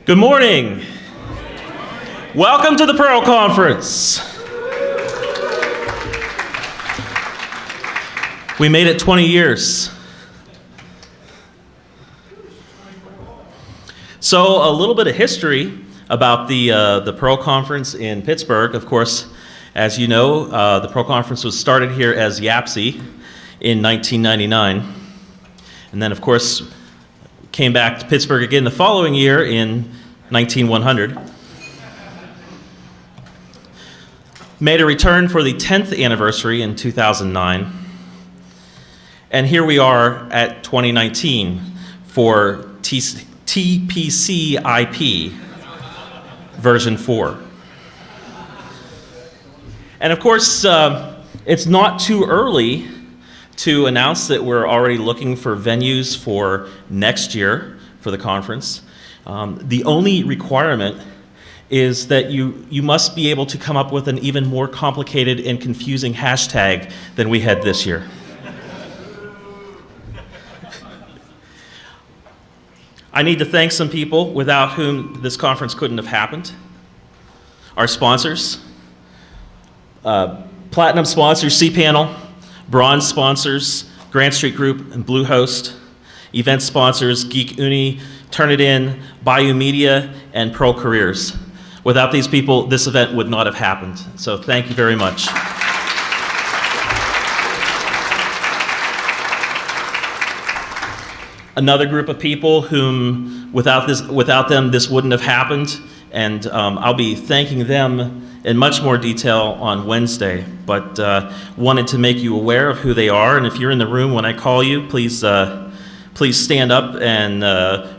Good morning. Welcome to the Perl Conference. We made it 20 years. So a little bit of history about the Perl Conference in Pittsburgh. Of course, as you know, the Perl Conference was started here as YAPSE in 1999. And then, of course, came back to Pittsburgh again the following year in 19100. Made a return for the 10th anniversary in 2009. And here we are at 2019 for TPC IP version 4. And of course, it's not too early to announce that we're already looking for venues for next year for the conference. The only requirement is that you must be able to come up with an even more complicated and confusing hashtag than we had this year. I need to thank some people without whom this conference couldn't have happened. Our sponsors, platinum sponsors, cPanel, bronze sponsors, Grant Street Group and Bluehost, event sponsors, Geek Uni, Turnitin, Bayou Media, and Perl Careers. Without these people, this event would not have happened. So thank you very much. Another group of people whom, without them, this wouldn't have happened, and I'll be thanking them in much more detail on Wednesday, but wanted to make you aware of who they are, and if you're in the room when I call you, please stand up and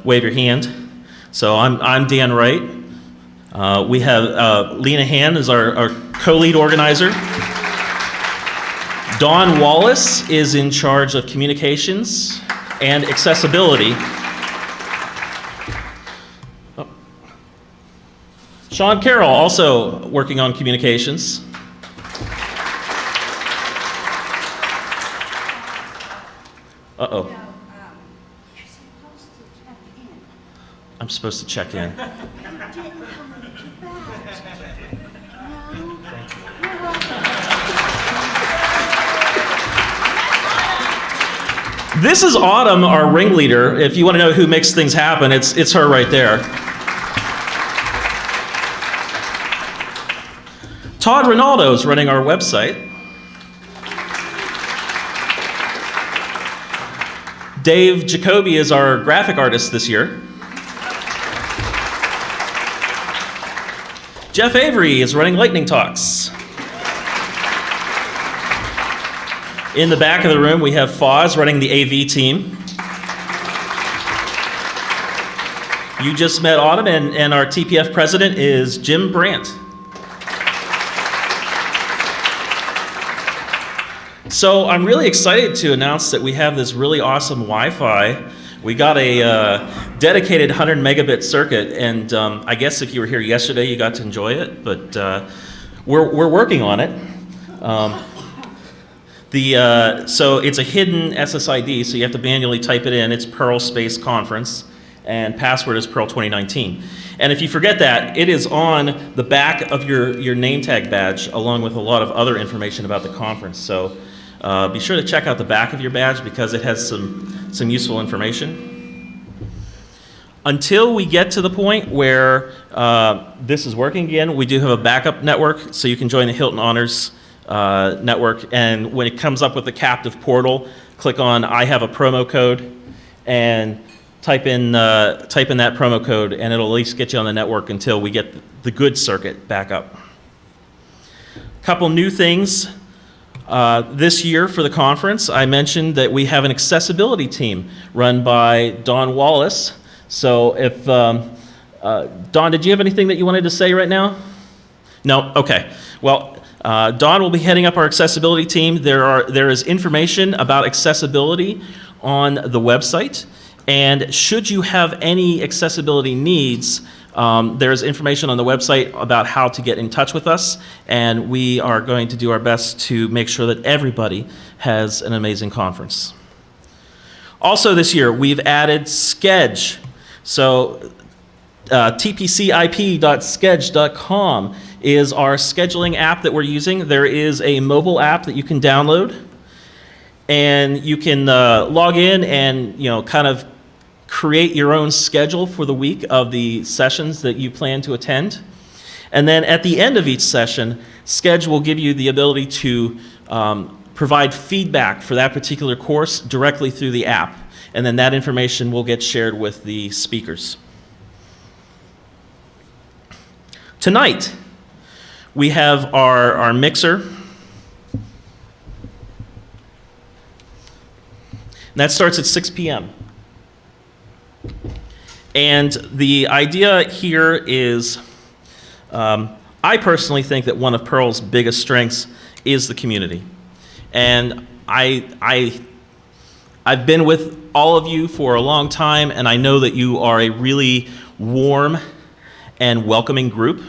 wave your hand. So I'm Dan Wright. We have Lena Hand as our co-lead organizer. Dawn Wallace is in charge of communications and accessibility. Oh. Sean Carroll, also working on communications. Uh-oh. I'm supposed to check in. This is Autumn, our ringleader. If you want to know who makes things happen, it's her right there. Todd Ronaldo is running our website. Dave Jacoby is our graphic artist this year. Jeff Avery is running Lightning Talks. In the back of the room, we have Foz running the AV team. You just met Autumn, and our TPF president is Jim Brandt. So I'm really excited to announce that we have this really awesome Wi-Fi. We got a dedicated 100 megabit circuit, and I guess if you were here yesterday, you got to enjoy it, but we're working on it. So it's a hidden SSID, so you have to manually type it in. It's Perl Space Conference, and password is Perl 2019. And if you forget that, it is on the back of your name tag badge, along with a lot of other information about the conference. So be sure to check out the back of your badge because it has some useful information. Until we get to the point where this is working again, we do have a backup network, so you can join the Hilton Honors network, and when it comes up with the captive portal, click on I have a promo code and type in that promo code, and it'll at least get you on the network until we get the good circuit back up. Couple new things this year for the conference. I mentioned that we have an accessibility team run by Dawn Wallace. So if Dawn, did you have anything that you wanted to say right now? No? Okay. Well, Dawn will be heading up our accessibility team. There is information about accessibility on the website, and should you have any accessibility needs, there's information on the website about how to get in touch with us, and we are going to do our best to make sure that everybody has an amazing conference. Also this year, we've added Sketch. So tpcip.sketch.com is our scheduling app that we're using. There is a mobile app that you can download, and you can log in and kind of create your own schedule for the week of the sessions that you plan to attend. And then at the end of each session, Sketch will give you the ability to provide feedback for that particular course directly through the app. And then that information will get shared with the speakers. Tonight, we have our mixer. And that starts at 6 p.m. And the idea here is, I personally think that one of Perl's biggest strengths is the community. And I've been with all of you for a long time, and I know that you are a really warm and welcoming group.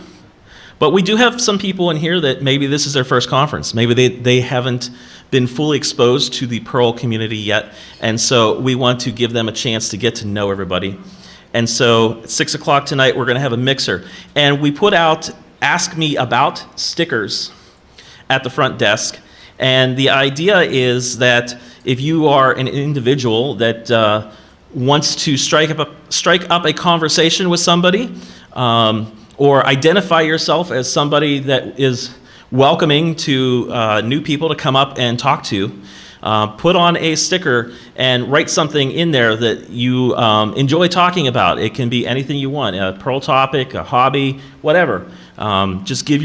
But we do have some people in here that maybe this is their first conference. Maybe they haven't been fully exposed to the Perl community yet, and so we want to give them a chance to get to know everybody. And so at 6 o'clock tonight, we're going to have a mixer. And we put out Ask Me About stickers at the front desk. And the idea is that if you are an individual that wants to strike up a conversation with somebody, or identify yourself as somebody that is welcoming to new people to come up and talk to, put on a sticker and write something in there that you enjoy talking about. It can be anything you want, a Perl topic, a hobby, whatever. Just give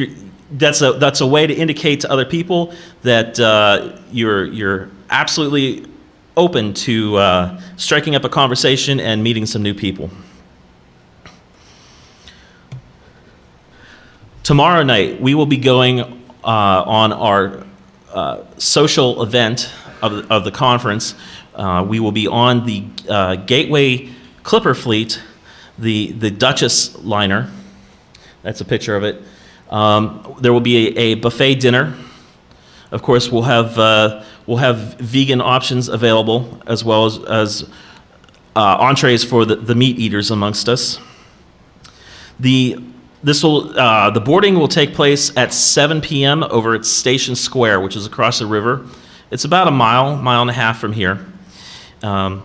that's a way to indicate to other people that you're absolutely open to striking up a conversation and meeting some new people. Tomorrow night, we will be going on our social event of the conference. We will be on the Gateway Clipper Fleet, the Duchess liner. That's a picture of it. There will be a buffet dinner. Of course, we'll have vegan options available, as well as entrees for the meat eaters amongst us. The boarding will take place at 7 p.m. over at Station Square, which is across the river. It's about a mile and a half from here. We'll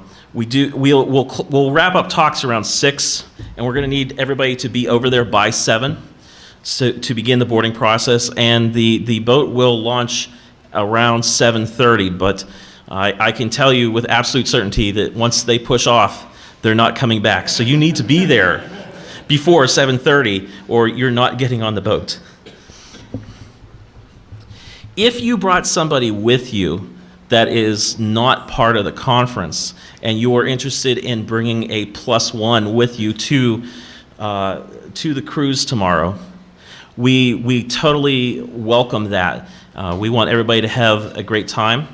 wrap up talks around 6, and we're going to need everybody to be over there by 7 to begin the boarding process. And the boat will launch around 7:30. But I can tell you with absolute certainty that once they push off, they're not coming back. So you need to be there before 7:30, or you're not getting on the boat. If you brought somebody with you that is not part of the conference, and you are interested in bringing a +1 with you to the cruise tomorrow, we totally welcome that. We want everybody to have a great time.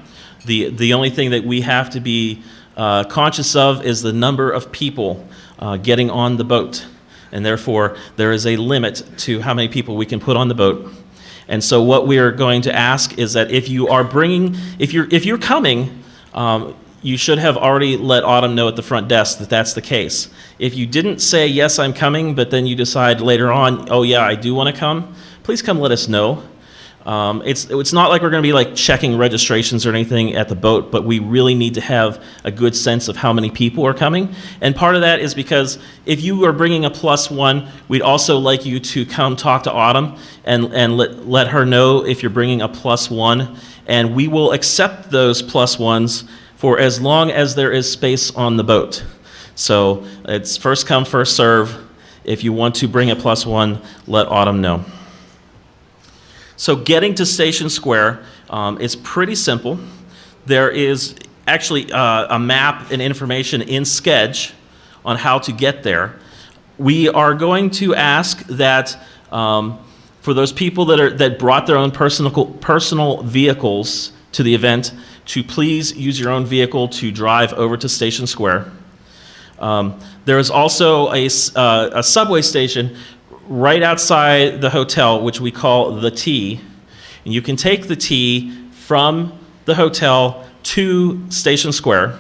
The only thing that we have to be conscious of is the number of people getting on the boat. And therefore, there is a limit to how many people we can put on the boat. And so what we are going to ask is that if you're coming, you should have already let Autumn know at the front desk that that's the case. If you didn't say, yes, I'm coming, but then you decide later on, oh yeah, I do want to come, please come let us know. It's not like we're going to be like checking registrations or anything at the boat, but we really need to have a good sense of how many people are coming. And part of that is because if you are bringing a +1, we'd also like you to come talk to Autumn and let her know if you're bringing a +1, and we will accept those +1s for as long as there is space on the boat. So it's first come, first serve. If you want to bring a +1, let Autumn know. So getting to Station Square is pretty simple. There is actually a map and information in Sketch on how to get there. We are going to ask that for those people that brought their own personal vehicles to the event, to please use your own vehicle to drive over to Station Square. There is also a subway station right outside the hotel, which we call the T. And you can take the T from the hotel to Station Square,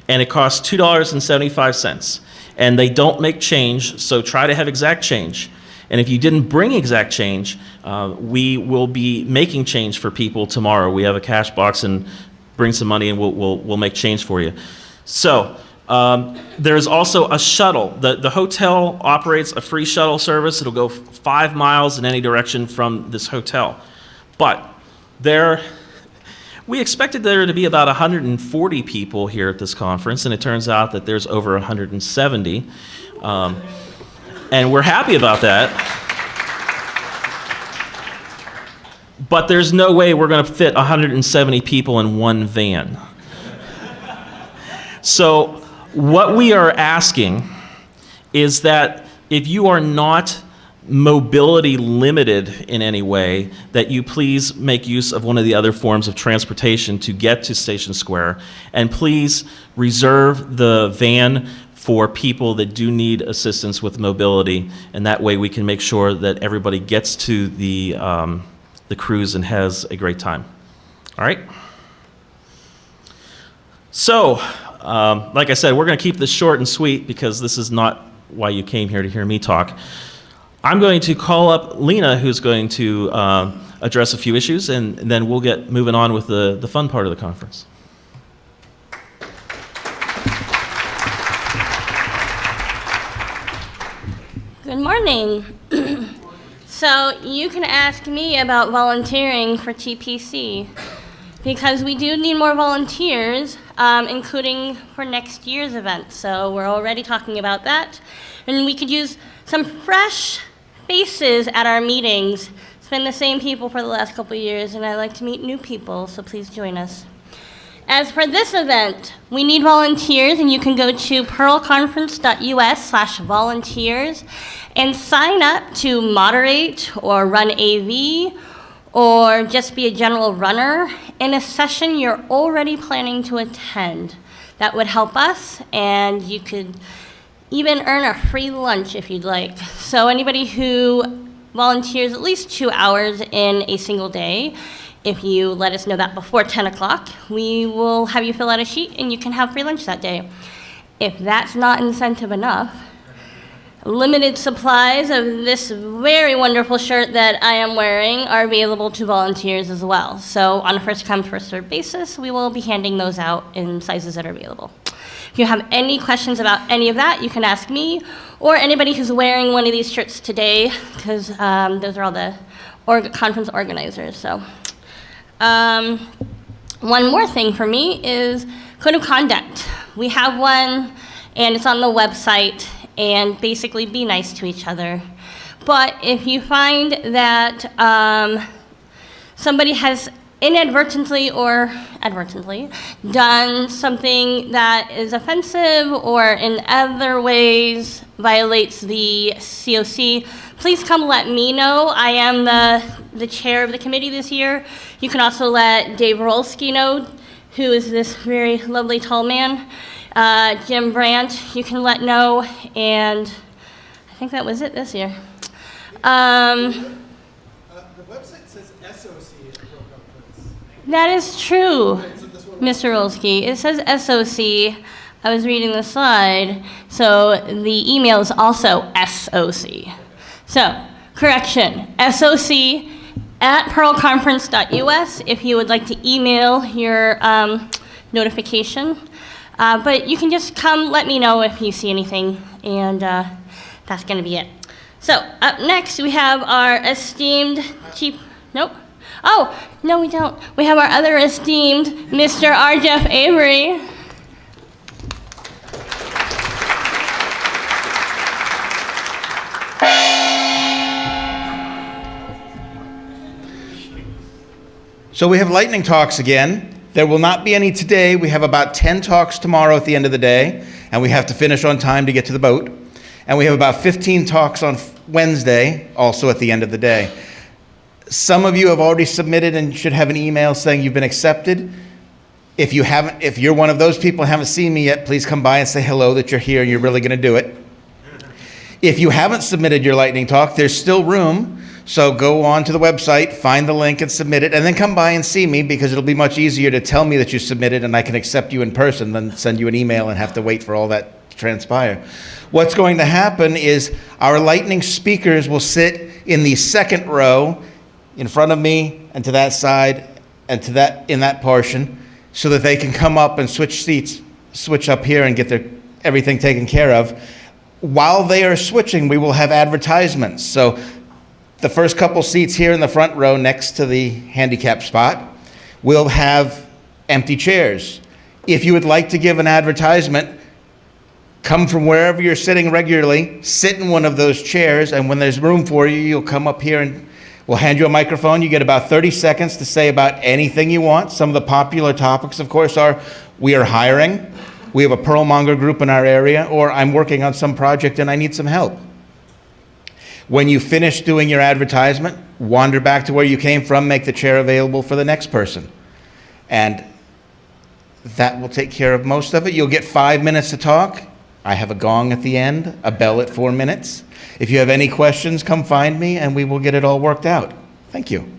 and it costs $2.75. And they don't make change, so try to have exact change. And if you didn't bring exact change, we will be making change for people tomorrow. We have a cash box, and bring some money and we'll make change for you. So there's also a shuttle. The hotel operates a free shuttle service. It'll go 5 miles in any direction from this hotel. But we expected there to be about 140 people here at this conference, and it turns out that there's over 170. And we're happy about that. But there's no way we're going to fit 170 people in one van. So what we are asking is that if you are not mobility limited in any way, that you please make use of one of the other forms of transportation to get to Station Square, and please reserve the van for people that do need assistance with mobility, and that way we can make sure that everybody gets to the cruise and has a great time. All right? So, like I said, we're going to keep this short and sweet because this is not why you came here to hear me talk. I'm going to call up Lena, who's going to address a few issues, and then we'll get moving on with the fun part of the conference. Good morning. So you can ask me about volunteering for TPC because we do need more volunteers, including for next year's event. So we're already talking about that. And we could use some fresh faces at our meetings. It's been the same people for the last couple of years, and I like to meet new people, so please join us. As for this event, we need volunteers, and you can go to perlconference.us/volunteers and sign up to moderate or run AV or just be a general runner in a session you're already planning to attend. That would help us, and you could even earn a free lunch if you'd like. So anybody who volunteers at least 2 hours in a single day, if you let us know that before 10 o'clock, we will have you fill out a sheet and you can have free lunch that day. If that's not incentive enough, limited supplies of this very wonderful shirt that I am wearing are available to volunteers as well. So on a first come, first served basis, we will be handing those out in sizes that are available. If you have any questions about any of that, you can ask me or anybody who's wearing one of these shirts today, because those are all the conference organizers. So. One more thing for me is code of conduct. We have one, and it's on the website, and basically be nice to each other. But if you find that somebody has inadvertently or advertently done something that is offensive or in other ways violates the COC, please come let me know. I am the chair of the committee this year. You can also let Dave Rolski know, who is this very lovely tall man. Jim Brandt, you can let know, and I think that was it this year. The website says SOC at the Perl Conference. That is true, So this one- Mr. Rolski. It says SOC. I was reading the slide, so the email is also SOC. So, correction, SOC at perlconference.us if you would like to email your notification. But you can just come let me know if you see anything, and that's going to be it. So, up next we have our esteemed chief, nope. Oh, no we don't. We have our other esteemed Mr. R. Jeff Avery. So we have lightning talks again. There will not be any today. We have about 10 talks tomorrow at the end of the day, and we have to finish on time to get to the boat. And we have about 15 talks on Wednesday, also at the end of the day. Some of you have already submitted and should have an email saying you've been accepted. If you're one of those people and haven't seen me yet, please come by and say hello, that you're here and you're really going to do it. If you haven't submitted your lightning talk, there's still room. So go on to the website, find the link and submit it, and then come by and see me, because it'll be much easier to tell me that you submitted and I can accept you in person than send you an email and have to wait for all that transpire. What's going to happen is our lightning speakers will sit in the second row in front of me and to that side and to that in that portion so that they can come up and switch seats, switch up here and get everything taken care of. While they are switching, we will have advertisements. So the first couple seats here in the front row next to the handicap spot will have empty chairs. If you would like to give an advertisement, come from wherever you're sitting regularly, sit in one of those chairs, and when there's room for you, you'll come up here and we'll hand you a microphone. You get about 30 seconds to say about anything you want. Some of the popular topics, of course, are we are hiring, we have a Perl monger group in our area, or I'm working on some project and I need some help. When you finish doing your advertisement, wander back to where you came from, make the chair available for the next person. And that will take care of most of it. You'll get 5 minutes to talk. I have a gong at the end, a bell at 4 minutes. If you have any questions, come find me and we will get it all worked out. Thank you.